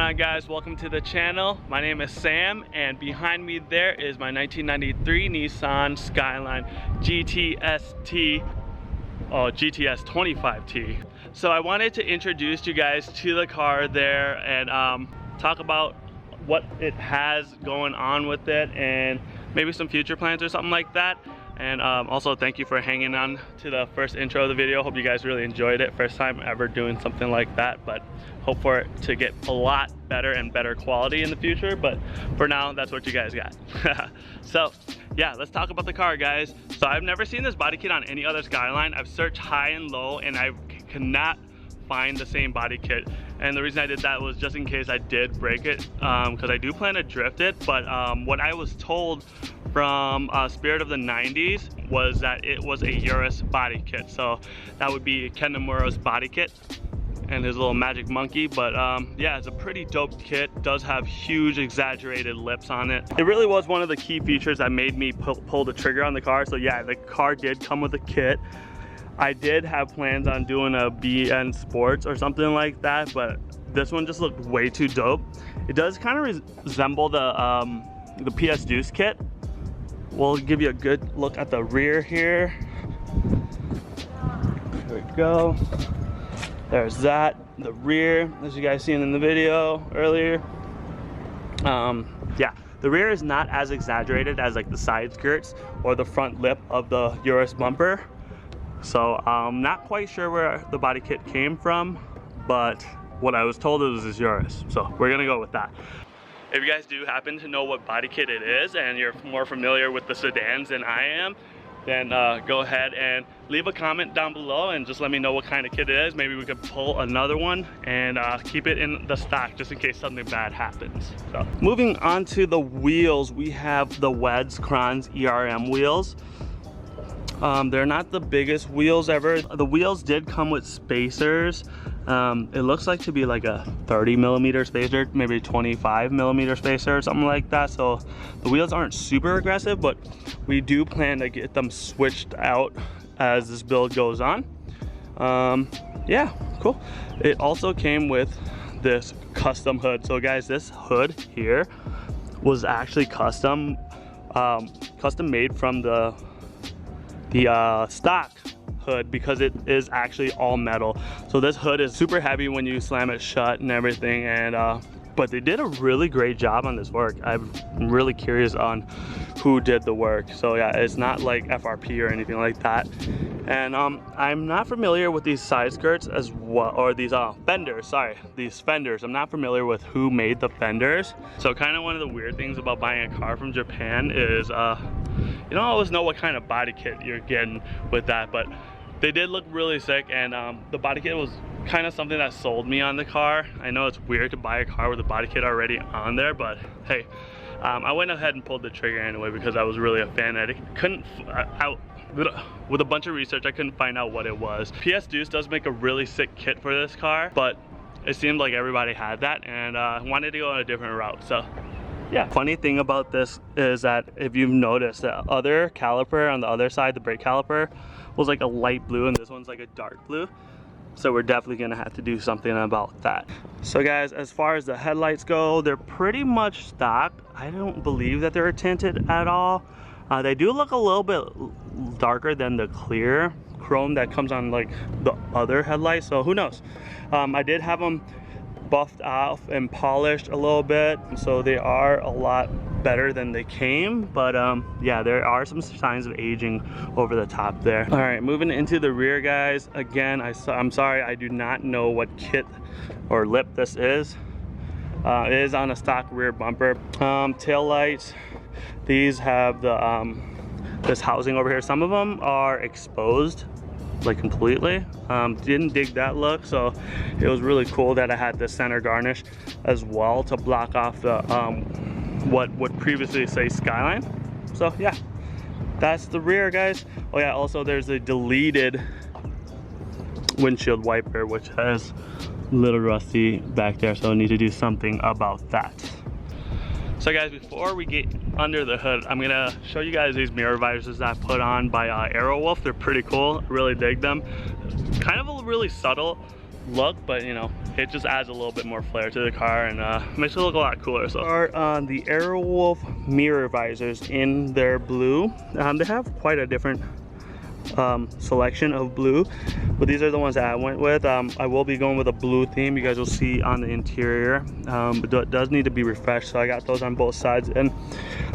on, guys? Welcome to the channel. My name is Sam, and behind me there is my 1993 Nissan Skyline GTS25T. So I wanted to introduce you guys to the car there and talk about what it has going on with it and maybe some future plans or something like that. And also thank you for hanging on to the first intro of the video. Hope you guys really enjoyed it. First time ever doing something like that, but hope for it to get a lot better and better quality in the future. But for now, that's what you guys got. So yeah, let's talk about the car, guys. So I've never seen this body kit on any other Skyline. I've searched high and low and I cannot find the same body kit. And the reason I did that was just in case I did break it, because I do plan to drift it. But what I was told from Spirit of the 90s was that it was a Urus body kit. So that would be Ken Namuro's body kit and his little magic monkey. But yeah, it's a pretty dope kit. It does have huge exaggerated lips on it. It really was one of the key features that made me pull the trigger on the car. So yeah, the car did come with a kit. I did have plans on doing a BN Sports or something like that, but this one just looked way too dope. It does kind of resemble the PS Deuce kit. We'll give you a good look at the rear here. There we go. There's that, the rear, as you guys seen in the video earlier. Yeah, the rear is not as exaggerated as like the side skirts or the front lip of the Urus bumper. So I'm not quite sure where the body kit came from, but what I was told is this Urus. So we're gonna go with that. If you guys do happen to know what body kit it is and you're more familiar with the sedans than I am, then go ahead and leave a comment down below and just let me know what kind of kit it is. Maybe we could pull another one and keep it in the stock just in case something bad happens. So moving on to the wheels, we have the Weds Krons ERM wheels. They're not the biggest wheels ever. The wheels did come with spacers. It looks like to be like a 30mm spacer, maybe 25mm spacer or something like that. So the wheels aren't super aggressive, but we do plan to get them switched out as this build goes on. Yeah, cool. It also came with this custom hood. So guys, this hood here was actually custom made from the stock hood because it is actually all metal. So this hood is super heavy when you slam it shut and everything, and but they did a really great job on this work. I'm really curious on who did the work. So yeah, it's not like FRP or anything like that. And I'm not familiar with these side skirts as well, or these fenders, sorry, these fenders. I'm not familiar with who made the fenders. So kind of one of the weird things about buying a car from Japan is you don't always know what kind of body kit you're getting with that, but they did look really sick. And the body kit was kind of something that sold me on the car. I know it's weird to buy a car with a body kit already on there, but hey, I went ahead and pulled the trigger anyway because I was really a fan. With a bunch of research, I couldn't find out what it was. PS Deuce does make a really sick kit for this car, but it seemed like everybody had that, and I wanted to go on a different route. So yeah, funny thing about this is that if you've noticed, the other caliper on the other side, the brake caliper, was like a light blue and this one's like a dark blue. So we're definitely gonna have to do something about that. So guys, as far as the headlights go, they're pretty much stock. I don't believe that they're tinted at all. They do look a little bit darker than the clear chrome that comes on like the other headlights, so who knows. I did have them buffed off and polished a little bit, so they are a lot better than they came, but yeah, there are some signs of aging over the top there. All right, moving into the rear, guys. Again, I'm sorry, I do not know what kit or lip this is. It is on a stock rear bumper. Tail lights, these have the this housing over here. Some of them are exposed like completely. Didn't dig that look, so it was really cool that I had the center garnish as well to block off the what would previously say Skyline. So yeah, that's the rear, guys. Oh yeah, also there's a deleted windshield wiper which has a little rusty back there, so I need to do something about that. So guys, before we get under the hood, I'm gonna show you guys these mirror visors that I put on by Aerowolf. They're pretty cool, really dig them. Kind of a really subtle look, but you know, it just adds a little bit more flair to the car and makes it look a lot cooler. So the Aerowolf mirror visors in their blue. They have quite a different selection of blue, but these are the ones that I went with. I will be going with a blue theme. You guys will see on the interior, but it does need to be refreshed, so I got those on both sides. And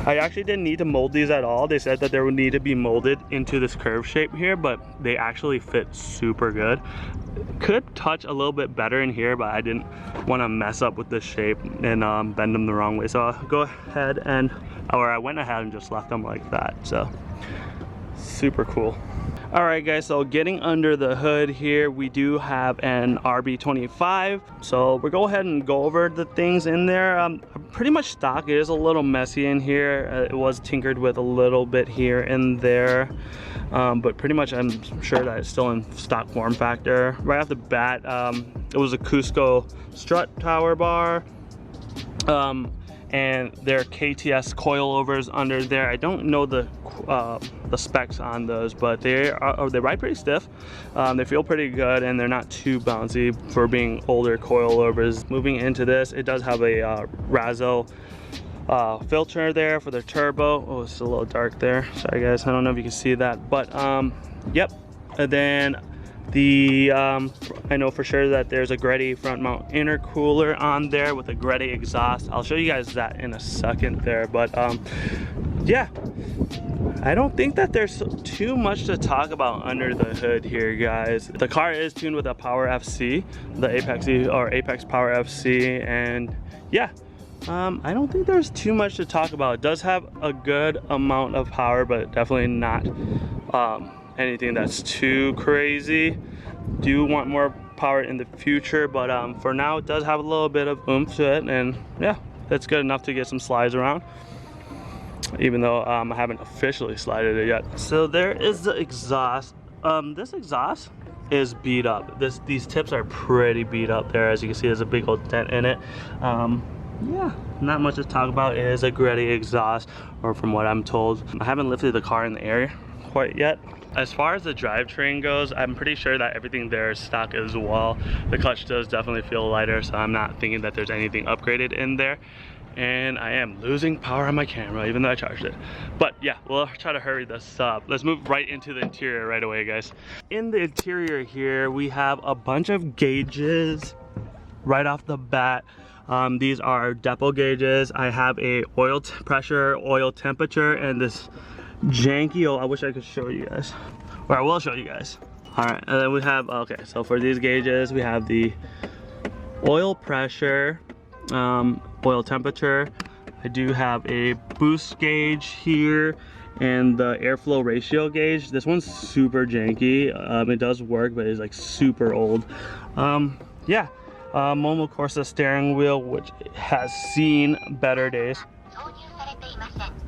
I actually didn't need to mold these at all. They said that they would need to be molded into this curve shape here, but they actually fit super good. Could touch a little bit better in here, but I didn't want to mess up with this shape and bend them the wrong way, so I'll go ahead and, or I went ahead and just left them like that. So super cool. All right guys, so getting under the hood here, we do have an RB25. So we'll go ahead and go over the things in there. Pretty much stock. It is a little messy in here. It was tinkered with a little bit here and there. But pretty much I'm sure that it's still in stock form factor. Right off the bat, it was a Cusco strut tower bar. And their KTS coilovers under there. I don't know the specs on those, but they ride pretty stiff. They feel pretty good, and they're not too bouncy for being older coilovers. Moving into this, it does have a Razzo filter there for the turbo. Oh, it's a little dark there. Sorry guys, I don't know if you can see that, but yep. And then the I know for sure that there's a Greddy front mount intercooler on there with a Greddy exhaust. I'll show you guys that in a second there, but yeah, I don't think that there's too much to talk about under the hood here, guys. The car is tuned with a Power FC, the Apex Power FC, and yeah, I don't think there's too much to talk about. It does have a good amount of power, but definitely not anything that's too crazy. Do want more power in the future, but for now it does have a little bit of oomph to it, and yeah, that's good enough to get some slides around, even though I haven't officially slided it yet. So there is the exhaust. This exhaust is beat up. These tips are pretty beat up there. As you can see, there's a big old dent in it. Yeah, not much to talk about. It is a Greddy exhaust, or from what I'm told. I haven't lifted the car in the air quite yet. As far as the drivetrain goes, I'm pretty sure that everything there is stock as well. The clutch does definitely feel lighter, so I'm not thinking that there's anything upgraded in there. And I am losing power on my camera, even though I charged it. But yeah, we'll try to hurry this up. Let's move right into the interior right away, guys. In the interior here, we have a bunch of gauges right off the bat. These are depot gauges. I have a oil pressure, oil temperature, and this janky, oh, I wish I could show you guys, or I will show you guys. All right, and then we have, okay, so for these gauges, we have the oil pressure, oil temperature. I do have a boost gauge here and the airflow ratio gauge. This one's super janky. It does work, but it's like super old. Yeah, Momo Corsa steering wheel, which has seen better days.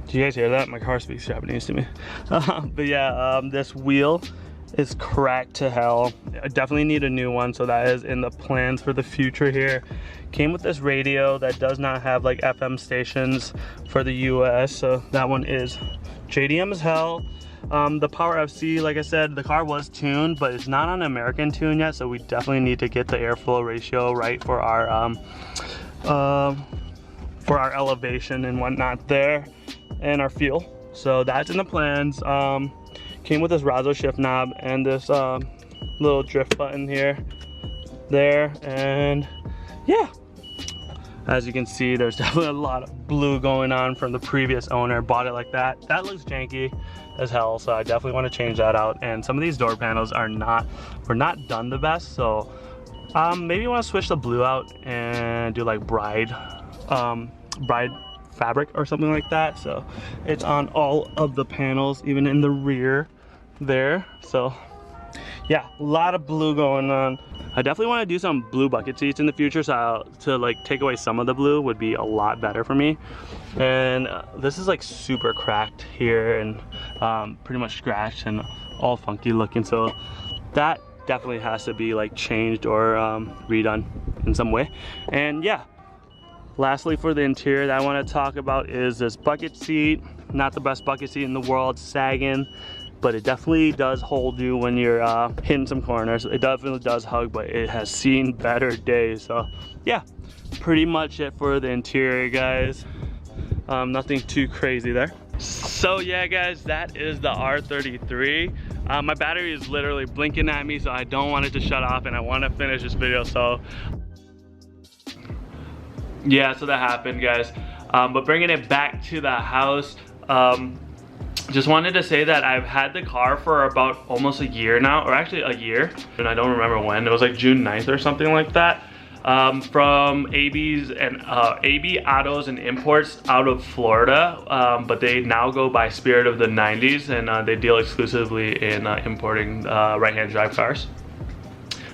Do you guys hear that? My car speaks Japanese to me. But yeah, this wheel is cracked to hell. I definitely need a new one, so that is in the plans for the future here. Came with this radio that does not have like FM stations for the US, so that one is JDM as hell. The Power FC, like I said, the car was tuned, but it's not on American tune yet, so we definitely need to get the airflow ratio right for our elevation and whatnot there, and our fuel. So that's in the plans. Came with this Razzo shift knob and this little drift button here, there, and yeah. As you can see, there's definitely a lot of blue going on from the previous owner. Bought it like that. That looks janky as hell, so I definitely want to change that out. And some of these door panels were not done the best, so maybe you want to switch the blue out and do like bride fabric or something like that. So it's on all of the panels, even in the rear there. So yeah, a lot of blue going on. I definitely want to do some blue bucket seats in the future, so to like take away some of the blue would be a lot better for me. And this is like super cracked here and pretty much scratched and all funky looking, so that definitely has to be like changed or redone in some way. And yeah, lastly, for the interior that I want to talk about is this bucket seat. Not the best bucket seat in the world, sagging, but it definitely does hold you when you're hitting some corners. It definitely does hug, but it has seen better days. So yeah, pretty much it for the interior, guys. Nothing too crazy there. So yeah, guys, that is the R33. My battery is literally blinking at me, so I don't want it to shut off, and I want to finish this video. So yeah, so that happened, guys. But bringing it back to the house, just wanted to say that I've had the car for about almost a year now, or actually a year, and I don't remember when. It was like June 9th or something like that. From AB's and AB Autos and Imports out of Florida, but they now go by Spirit of the 90s, and they deal exclusively in importing right-hand drive cars.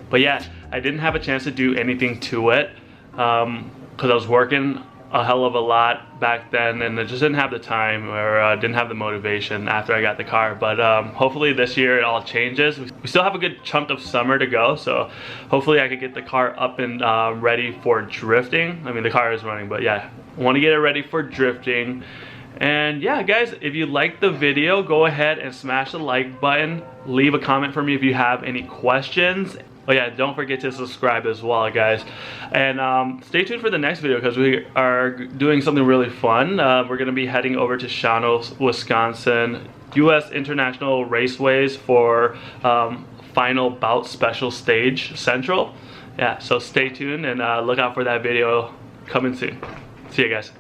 But yeah, I didn't have a chance to do anything to it because I was working a hell of a lot back then, and I just didn't have the time, or didn't have the motivation after I got the car. But hopefully this year it all changes. We still have a good chunk of summer to go, so hopefully I could get the car up and ready for drifting. I mean, the car is running, but yeah, I want to get it ready for drifting. And yeah, guys, if you liked the video, go ahead and smash the like button. Leave a comment for me if you have any questions. Oh yeah, don't forget to subscribe as well, guys. And stay tuned for the next video, because we are doing something really fun. We're going to be heading over to Shawano, Wisconsin, U.S. International Raceways for Final Bout Special Stage Central. Yeah, so stay tuned and look out for that video coming soon. See you guys.